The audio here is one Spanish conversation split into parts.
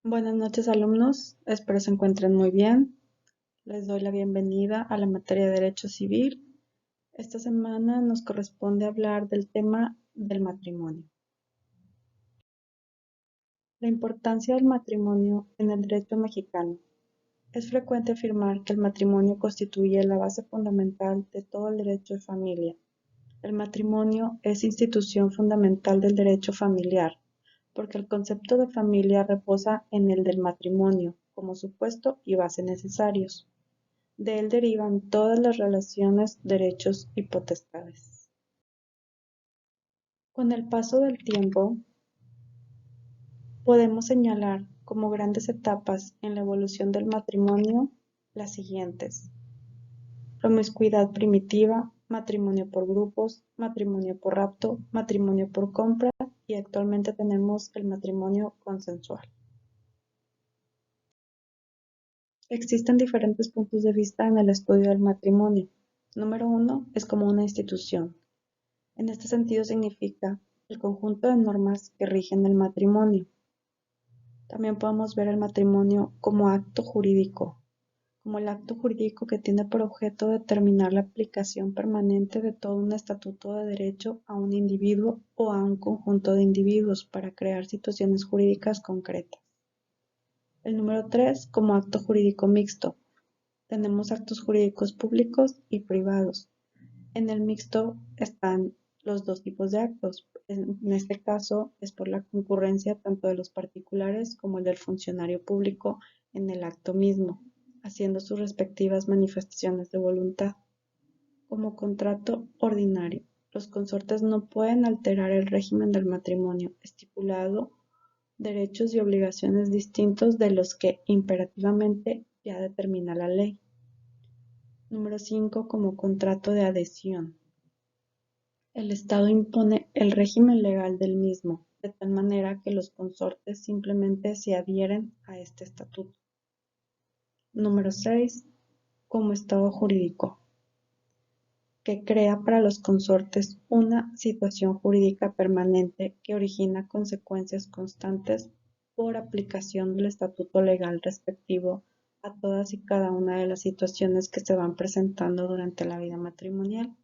Buenas noches, alumnos. Espero se encuentren muy bien. Les doy la bienvenida a la materia de Derecho Civil. Esta semana nos corresponde hablar del tema del matrimonio. La importancia del matrimonio en el derecho mexicano. Es frecuente afirmar que el matrimonio constituye la base fundamental de todo el derecho de familia. El matrimonio es institución fundamental del derecho familiar, porque el concepto de familia reposa en el del matrimonio, como supuesto y base necesarios. De él derivan todas las relaciones, derechos y potestades. Con el paso del tiempo, podemos señalar como grandes etapas en la evolución del matrimonio las siguientes: promiscuidad primitiva, matrimonio por grupos, matrimonio por rapto, matrimonio por compra y actualmente tenemos el matrimonio consensual. Existen diferentes puntos de vista en el estudio del matrimonio. Número 1 es como una institución. En este sentido significa el conjunto de normas que rigen el matrimonio. También podemos ver el matrimonio como acto jurídico, como el acto jurídico que tiene por objeto determinar la aplicación permanente de todo un estatuto de derecho a un individuo o a un conjunto de individuos para crear situaciones jurídicas concretas. El número 3 como acto jurídico mixto. Tenemos actos jurídicos públicos y privados. En el mixto están los dos tipos de actos. En este caso es por la concurrencia tanto de los particulares como el del funcionario público en el acto mismo, haciendo sus respectivas manifestaciones de voluntad. Como contrato ordinario, los consortes no pueden alterar el régimen del matrimonio estipulado derechos y obligaciones distintos de los que imperativamente ya determina la ley. Número 5 como contrato de adhesión. El Estado impone el régimen legal del mismo, de tal manera que los consortes simplemente se adhieren a este estatuto. Número 6 como Estado jurídico, que crea para los consortes una situación jurídica permanente que origina consecuencias constantes por aplicación del estatuto legal respectivo a todas y cada una de las situaciones que se van presentando durante la vida matrimonial.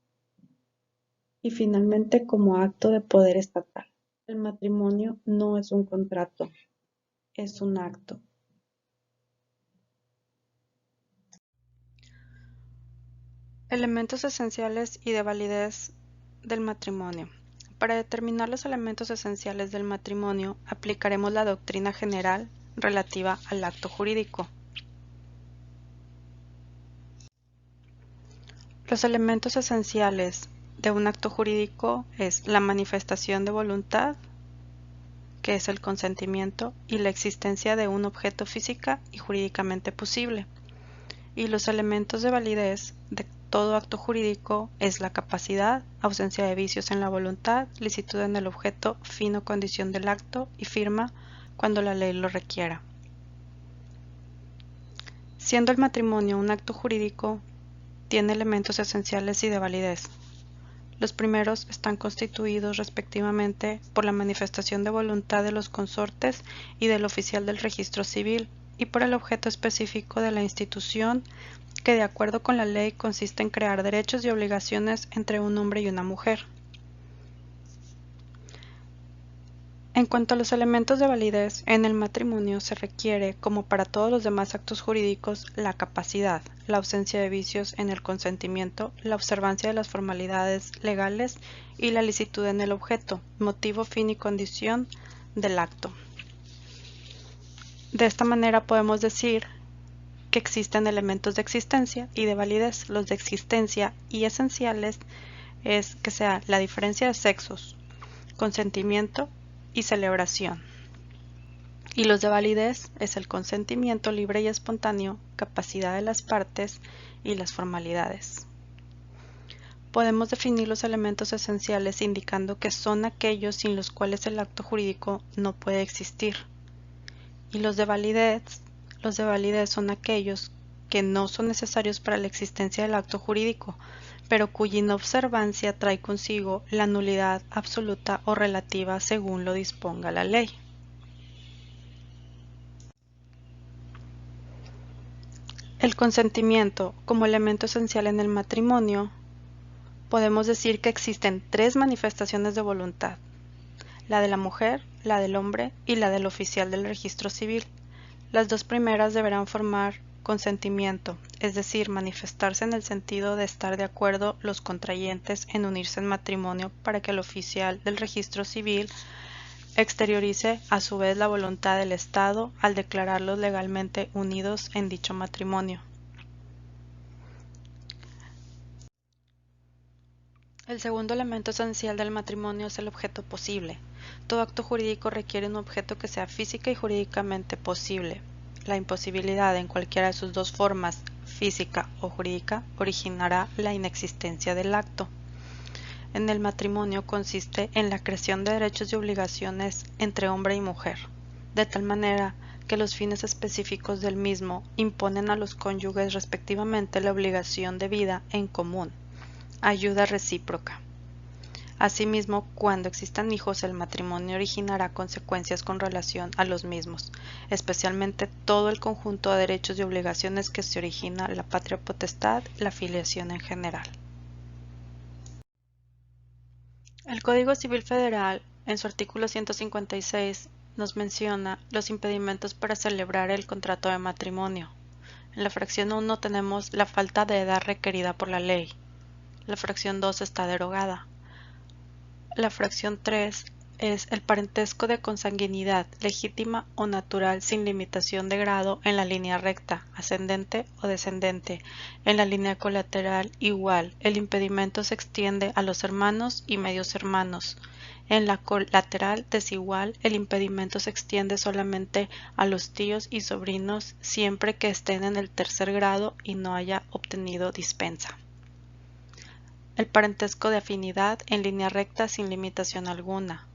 Y finalmente, como acto de poder estatal. El matrimonio no es un contrato, es un acto. Elementos esenciales y de validez del matrimonio. Para determinar los elementos esenciales del matrimonio, aplicaremos la doctrina general relativa al acto jurídico. Los elementos esenciales de un acto jurídico es la manifestación de voluntad, que es el consentimiento, y la existencia de un objeto física y jurídicamente posible. Y los elementos de validez de todo acto jurídico es la capacidad, ausencia de vicios en la voluntad, licitud en el objeto, fin o condición del acto y firma cuando la ley lo requiera. Siendo el matrimonio un acto jurídico, tiene elementos esenciales y de validez. Los primeros están constituidos respectivamente por la manifestación de voluntad de los consortes y del oficial del registro civil, y por el objeto específico de la institución, que de acuerdo con la ley consiste en crear derechos y obligaciones entre un hombre y una mujer. En cuanto a los elementos de validez, en el matrimonio se requiere, como para todos los demás actos jurídicos, la capacidad, la ausencia de vicios en el consentimiento, la observancia de las formalidades legales y la licitud en el objeto, motivo, fin y condición del acto. De esta manera podemos decir que existen elementos de existencia y de validez. Los de existencia y esenciales es que sea la diferencia de sexos, consentimiento y celebración. Y los de validez es el consentimiento libre y espontáneo, capacidad de las partes y las formalidades. Podemos definir los elementos esenciales indicando que son aquellos sin los cuales el acto jurídico no puede existir. Y los de validez son aquellos que no son necesarios para la existencia del acto jurídico, pero cuya inobservancia trae consigo la nulidad absoluta o relativa según lo disponga la ley. El consentimiento como elemento esencial en el matrimonio, podemos decir que existen tres manifestaciones de voluntad: la de la mujer, la del hombre y la del oficial del registro civil. Las dos primeras deberán formar consentimiento, es decir, manifestarse en el sentido de estar de acuerdo los contrayentes en unirse en matrimonio para que el oficial del registro civil exteriorice a su vez la voluntad del Estado al declararlos legalmente unidos en dicho matrimonio. El segundo elemento esencial del matrimonio es el objeto posible. Todo acto jurídico requiere un objeto que sea física y jurídicamente posible. La imposibilidad en cualquiera de sus dos formas, física o jurídica, originará la inexistencia del acto. En el matrimonio consiste en la creación de derechos y obligaciones entre hombre y mujer, de tal manera que los fines específicos del mismo imponen a los cónyuges respectivamente la obligación de vida en común, ayuda recíproca. Asimismo, cuando existan hijos, el matrimonio originará consecuencias con relación a los mismos, especialmente todo el conjunto de derechos y obligaciones que se origina la patria potestad, la filiación en general. El Código Civil Federal, en su artículo 156, nos menciona los impedimentos para celebrar el contrato de matrimonio. En la fracción 1 tenemos la falta de edad requerida por la ley. La fracción 2 está derogada. La fracción 3 es el parentesco de consanguinidad, legítima o natural sin limitación de grado en la línea recta, ascendente o descendente. En la línea colateral igual, el impedimento se extiende a los hermanos y medios hermanos. En la colateral desigual, el impedimento se extiende solamente a los tíos y sobrinos siempre que estén en el tercer grado y no haya obtenido dispensa. El parentesco de afinidad en línea recta sin limitación alguna.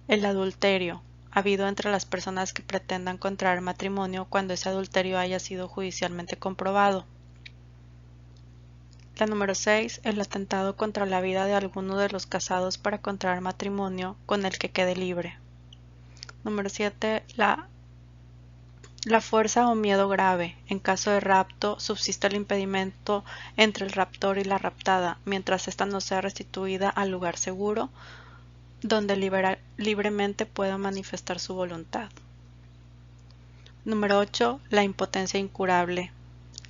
El adulterio, habido entre las personas que pretendan contraer matrimonio cuando ese adulterio haya sido judicialmente comprobado. La número 6, el atentado contra la vida de alguno de los casados para contraer matrimonio con el que quede libre. Número 7, la fuerza o miedo grave. En caso de rapto, subsiste el impedimento entre el raptor y la raptada, mientras ésta no sea restituida al lugar seguro, donde libremente pueda manifestar su voluntad. Número 8. La impotencia incurable.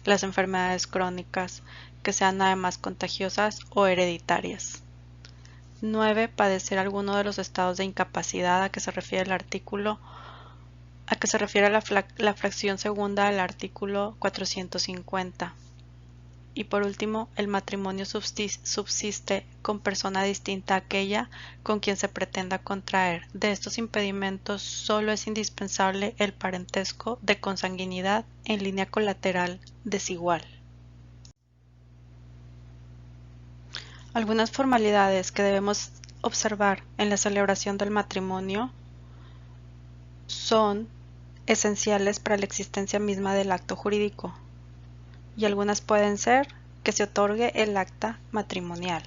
Las enfermedades crónicas, que sean además contagiosas o hereditarias. 9. Padecer alguno de los estados de incapacidad a que se refiere la fracción segunda del artículo 450. Y por último, el matrimonio subsiste con persona distinta a aquella con quien se pretenda contraer. De estos impedimentos solo es indispensable el parentesco de consanguinidad en línea colateral desigual. Algunas formalidades que debemos observar en la celebración del matrimonio son esenciales para la existencia misma del acto jurídico, y algunas pueden ser que se otorgue el acta matrimonial,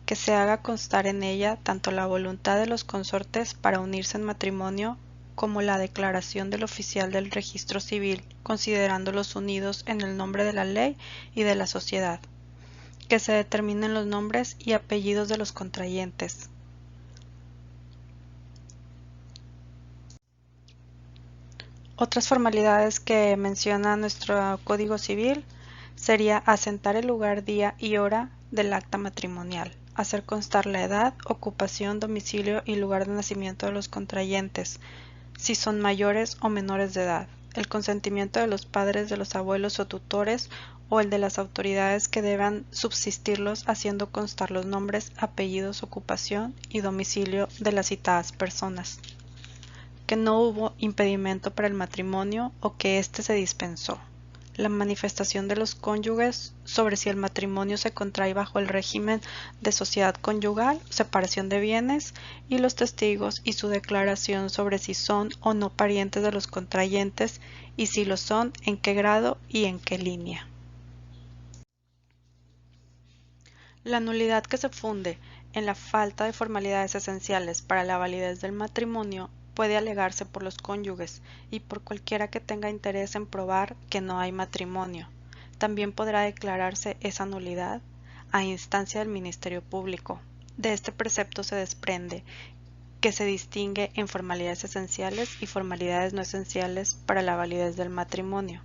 que se haga constar en ella tanto la voluntad de los consortes para unirse en matrimonio como la declaración del oficial del registro civil, considerándolos unidos en el nombre de la ley y de la sociedad, que se determinen los nombres y apellidos de los contrayentes. Otras formalidades que menciona nuestro Código Civil sería asentar el lugar, día y hora del acta matrimonial, hacer constar la edad, ocupación, domicilio y lugar de nacimiento de los contrayentes, si son mayores o menores de edad, el consentimiento de los padres, de los abuelos o tutores o el de las autoridades que deban subsistirlos, haciendo constar los nombres, apellidos, ocupación y domicilio de las citadas personas, que no hubo impedimento para el matrimonio o que éste se dispensó. La manifestación de los cónyuges sobre si el matrimonio se contrae bajo el régimen de sociedad conyugal, separación de bienes, y los testigos y su declaración sobre si son o no parientes de los contrayentes y si lo son, en qué grado y en qué línea. La nulidad que se funde en la falta de formalidades esenciales para la validez del matrimonio puede alegarse por los cónyuges y por cualquiera que tenga interés en probar que no hay matrimonio. También podrá declararse esa nulidad a instancia del Ministerio Público. De este precepto se desprende que se distingue en formalidades esenciales y formalidades no esenciales para la validez del matrimonio.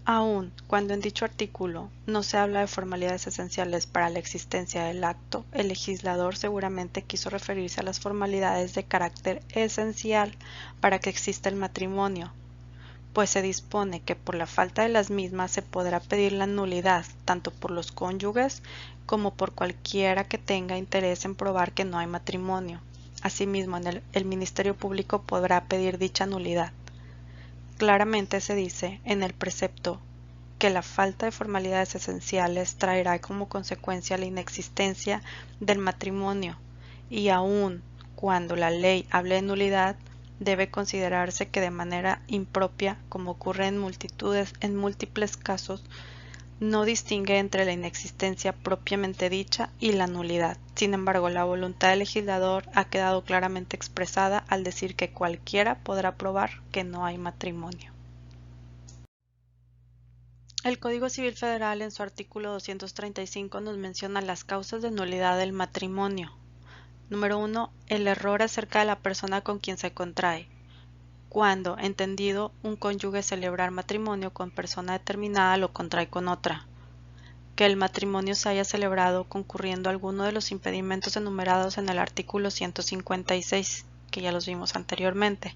Aun cuando en dicho artículo no se habla de formalidades esenciales para la existencia del acto, el legislador seguramente quiso referirse a las formalidades de carácter esencial para que exista el matrimonio, pues se dispone que por la falta de las mismas se podrá pedir la nulidad tanto por los cónyuges como por cualquiera que tenga interés en probar que no hay matrimonio. Asimismo, el Ministerio Público podrá pedir dicha nulidad. Claramente se dice en el precepto que la falta de formalidades esenciales traerá como consecuencia la inexistencia del matrimonio, y aun cuando la ley hable de nulidad, debe considerarse que de manera impropia, como ocurre en múltiples casos, no distingue entre la inexistencia propiamente dicha y la nulidad. Sin embargo, la voluntad del legislador ha quedado claramente expresada al decir que cualquiera podrá probar que no hay matrimonio. El Código Civil Federal en su artículo 235 nos menciona las causas de nulidad del matrimonio. Número 1. El error acerca de la persona con quien se contrae. Cuando, entendido, un cónyuge celebrar matrimonio con persona determinada lo contrae con otra. Que el matrimonio se haya celebrado concurriendo alguno de los impedimentos enumerados en el artículo 156, que ya los vimos anteriormente,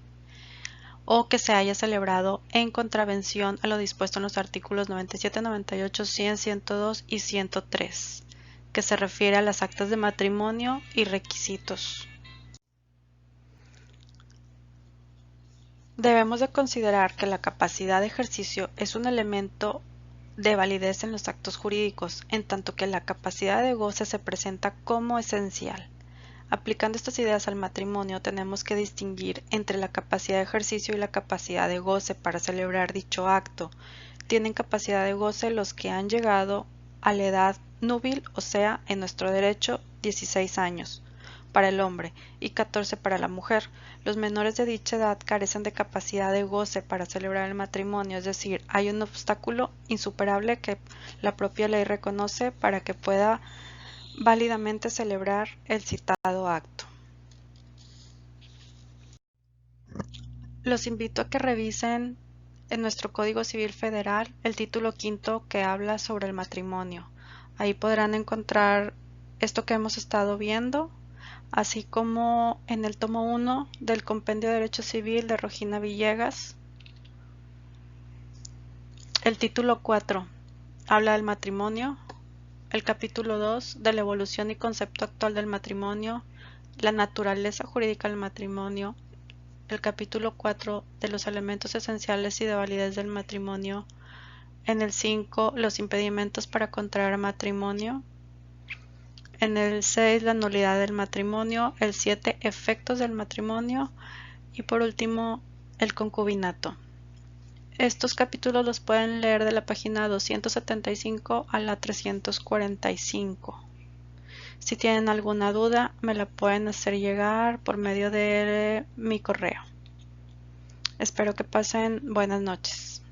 o que se haya celebrado en contravención a lo dispuesto en los artículos 97, 98, 100, 102 y 103, que se refiere a las actas de matrimonio y requisitos. Debemos de considerar que la capacidad de ejercicio es un elemento de validez en los actos jurídicos, en tanto que la capacidad de goce se presenta como esencial. Aplicando estas ideas al matrimonio, tenemos que distinguir entre la capacidad de ejercicio y la capacidad de goce para celebrar dicho acto. Tienen capacidad de goce los que han llegado a la edad núbil, o sea, en nuestro derecho, 16 años para el hombre y 14 para la mujer. Los menores de dicha edad carecen de capacidad de goce para celebrar el matrimonio, es decir, hay un obstáculo insuperable que la propia ley reconoce para que pueda válidamente celebrar el citado acto. Los invito a que revisen en nuestro Código Civil Federal el título quinto que habla sobre el matrimonio. Ahí podrán encontrar esto que hemos estado viendo, así como en el tomo 1 del Compendio de Derecho Civil de Rogina Villegas. El título 4 habla del matrimonio, el capítulo 2 de la evolución y concepto actual del matrimonio, la naturaleza jurídica del matrimonio, el capítulo 4 de los elementos esenciales y de validez del matrimonio, en el 5 los impedimentos para contraer matrimonio, en el 6 la nulidad del matrimonio, el 7 efectos del matrimonio y por último el concubinato. Estos capítulos los pueden leer de la página 275 a la 345. Si tienen alguna duda, me la pueden hacer llegar por medio de mi correo. Espero que pasen buenas noches.